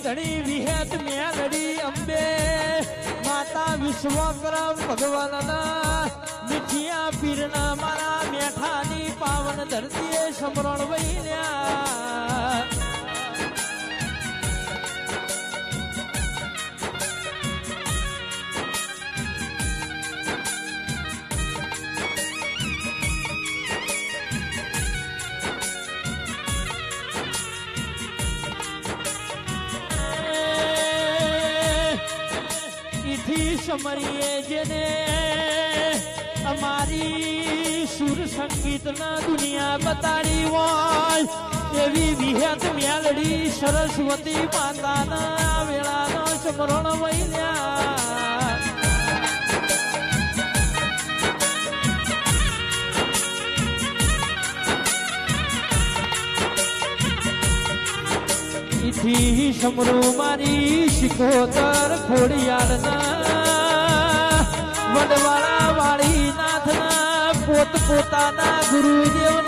ધણી વિહેત મેલડી અંબે માતા વિશ્વકર્મ ભગવાનના મીઠિયા પીરના મારા મેઠાની પાવન ધરતીએ સમરણ વૈલ્યા સમરીએ જેને અમારી સુર સંગીતના દુનિયા બતાડી હોય એવી વિહત મેલડી સરસ્વતી માતાના વેળાનો સમરણ વૈલ્યા ઇથી સમરો મારી શિકોતર ખોડિયારના વડવાળા વાળી નાથના પોત પોતાના ગુરુદેવ